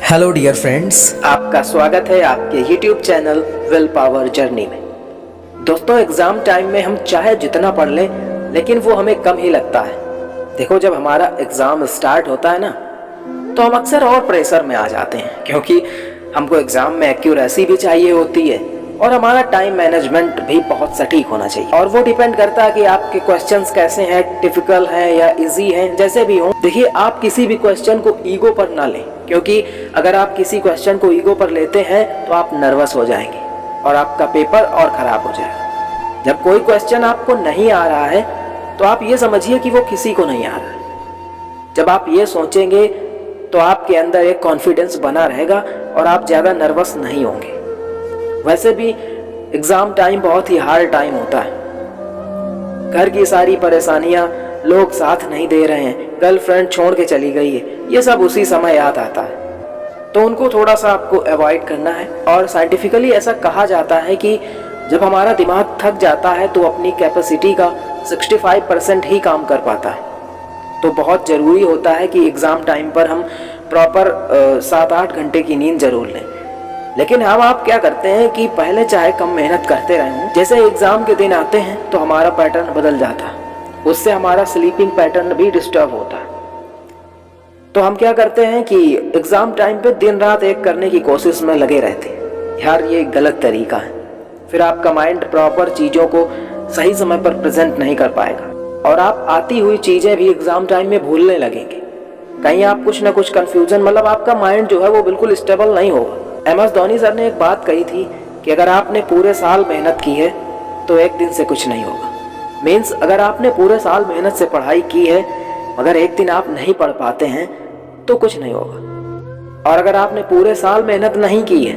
Hello dear friends, आपका स्वागत है आपके YouTube channel will power journey में। दोस्तों, एग्ज़ाम टाइम में हम चाहे जितना पढ़ लें लेकिन वो हमें कम ही लगता है। देखो, जब हमारा एग्ज़ाम स्टार्ट होता है ना, तो हम अक्सर और प्रेशर में आ जाते हैं, क्योंकि हमको एग्ज़ाम में एक्यूरेसी भी चाहिए होती है और हमारा टाइम मैनेजमेंट भी बहुत सटीक होना चाहिए। और वो डिपेंड करता है कि आपके क्वेश्चंस कैसे हैं, टिपिकल हैं या इजी हैं, जैसे भी हो। देखिए, आप किसी भी क्वेश्चन को ईगो पर ना लें, क्योंकि अगर आप किसी क्वेश्चन को ईगो पर लेते हैं तो आप नर्वस हो जाएंगे और आपका पेपर और ख़राब हो जाएगा। जब कोई क्वेश्चन आपको नहीं आ रहा है तो आप ये समझिए कि वो किसी को नहीं आ रहा है। जब आप ये सोचेंगे तो आपके अंदर एक कॉन्फिडेंस बना रहेगा और आप ज़्यादा नर्वस नहीं होंगे। वैसे भी एग्ज़ाम टाइम बहुत ही हार्ड टाइम होता है। घर की सारी परेशानियां, लोग साथ नहीं दे रहे हैं, गर्लफ्रेंड छोड़ के चली गई है, ये सब उसी समय याद आता है। तो उनको थोड़ा सा आपको अवॉइड करना है। और साइंटिफिकली ऐसा कहा जाता है कि जब हमारा दिमाग थक जाता है तो अपनी कैपेसिटी का 65% ही काम कर पाता है। तो बहुत ज़रूरी होता है कि एग्ज़ाम टाइम पर हम प्रॉपर 7-8 घंटे की नींद ज़रूर लें। लेकिन हम आप क्या करते हैं कि पहले चाहे कम मेहनत करते रहे हों, जैसे एग्ज़ाम के दिन आते हैं तो हमारा पैटर्न बदल जाता है, उससे हमारा स्लीपिंग पैटर्न भी डिस्टर्ब होता है। तो हम क्या करते हैं कि एग्ज़ाम टाइम पे दिन रात एक करने की कोशिश में लगे रहते हैं। यार, ये गलत तरीका है। फिर आपका माइंड प्रॉपर चीज़ों को सही समय पर प्रेजेंट नहीं कर पाएगा और आप आती हुई चीज़ें भी एग्ज़ाम टाइम में भूलने लगेंगे। कहीं आप कुछ ना कुछ कन्फ्यूजन, मतलब आपका माइंड जो है वो बिल्कुल स्टेबल नहीं होगा। MS धोनी सर ने एक बात कही थी कि अगर आपने पूरे साल मेहनत की है तो एक दिन से कुछ नहीं होगा। मीन्स, अगर आपने पूरे साल मेहनत से पढ़ाई की है मगर एक दिन आप नहीं पढ़ पाते हैं तो कुछ नहीं होगा। और अगर आपने पूरे साल मेहनत नहीं की है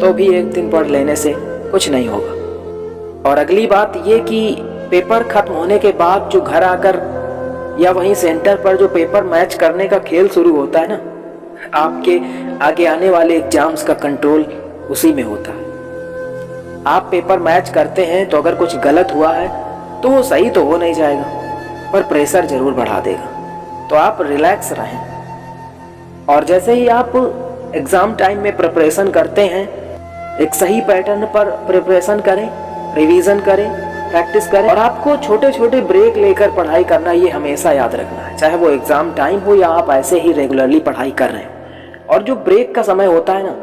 तो भी एक दिन पढ़ लेने से कुछ नहीं होगा। और अगली बात ये कि पेपर खत्म होने के बाद जो घर आकर या वहीं सेंटर पर जो पेपर मैच करने का खेल शुरू होता है ना, आपके आगे आने वाले एग्जाम्स का कंट्रोल उसी में होता है। आप पेपर मैच करते हैं तो अगर कुछ गलत हुआ है तो वो सही तो हो नहीं जाएगा, पर प्रेशर जरूर बढ़ा देगा। तो आप रिलैक्स रहें और जैसे ही आप एग्ज़ाम टाइम में प्रिपरेशन करते हैं, एक सही पैटर्न पर प्रिपरेशन करें, रिवीजन करें, प्रैक्टिस करें। और आपको छोटे छोटे ब्रेक लेकर पढ़ाई करना, ये हमेशा याद रखना है, चाहे वो एग्ज़ाम टाइम हो या आप ऐसे ही रेगुलरली पढ़ाई कर रहे हैं। और जो ब्रेक का समय होता है ना,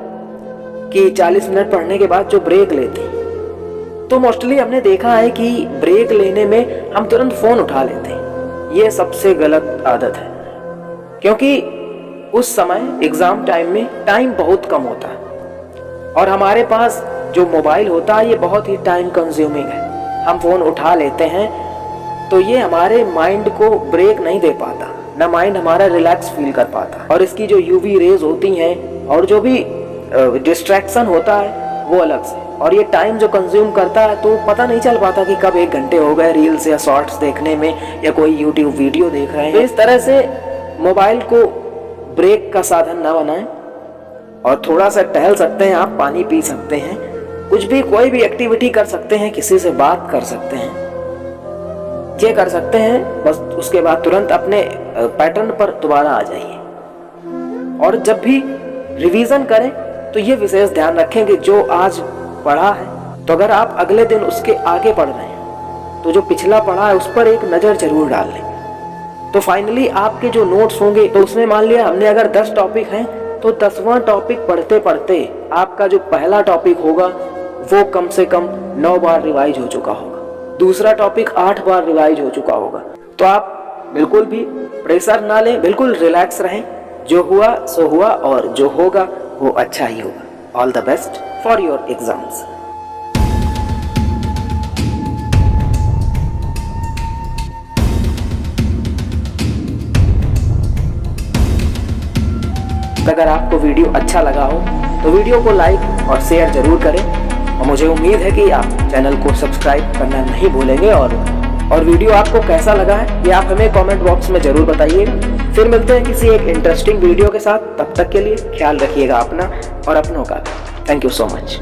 कि 40 मिनट पढ़ने के बाद जो ब्रेक लेते हैं, तो मोस्टली हमने देखा है कि ब्रेक लेने में हम तुरंत फ़ोन उठा लेते हैं। ये सबसे गलत आदत है, क्योंकि उस समय एग्ज़ाम टाइम में टाइम बहुत कम होता है और हमारे पास जो मोबाइल होता है ये बहुत ही टाइम कंज्यूमिंग है। हम फ़ोन उठा लेते हैं तो ये हमारे माइंड को ब्रेक नहीं दे पाता, ना माइंड हमारा रिलैक्स फील कर पाता। और इसकी जो UV रेज होती हैं और जो भी डिस्ट्रैक्शन होता है वो अलग से, और ये टाइम जो कंज्यूम करता है तो पता नहीं चल पाता कि कब 1 घंटे हो गए रील्स या शॉर्ट्स देखने में या कोई YouTube वीडियो देख रहे हैं। तो इस तरह से मोबाइल को ब्रेक का साधन ना बनाएं और थोड़ा सा टहल सकते हैं आप, पानी पी सकते हैं, कुछ भी कोई भी एक्टिविटी कर सकते हैं, किसी से बात कर सकते हैं, ये कर सकते हैं। बस उसके बाद तुरंत अपने पैटर्न पर दोबारा आ जाइए। और जब भी रिवीजन करें तो ये विशेष ध्यान रखें कि जो आज पढ़ा है, तो अगर आप अगले दिन उसके आगे पढ़ रहे हैं तो जो पिछला पढ़ा है उस पर एक नज़र जरूर डाल लें। तो फाइनली आपके जो नोट्स होंगे, तो उसमें मान लिया हमने अगर 10 टॉपिक हैं तो 10वां टॉपिक पढ़ते पढ़ते आपका जो पहला टॉपिक होगा वो कम से कम 9 बार रिवाइज हो चुका होगा, दूसरा टॉपिक 8 बार रिवाइज हो चुका होगा। तो आप बिल्कुल भी प्रेशर ना लें, बिल्कुल रिलैक्स रहें। जो हुआ सो हुआ और जो होगा वो अच्छा ही होगा। All the best for your exams. अगर आपको वीडियो अच्छा लगा हो तो वीडियो को लाइक और शेयर जरूर करें और मुझे उम्मीद है कि आप चैनल को सब्सक्राइब करना नहीं भूलेंगे। और वीडियो आपको कैसा लगा है ये आप हमें कमेंट बॉक्स में ज़रूर बताइएगा। फिर मिलते हैं किसी एक इंटरेस्टिंग वीडियो के साथ। तब तक के लिए ख्याल रखिएगा अपना और अपनों का। Thank you so much.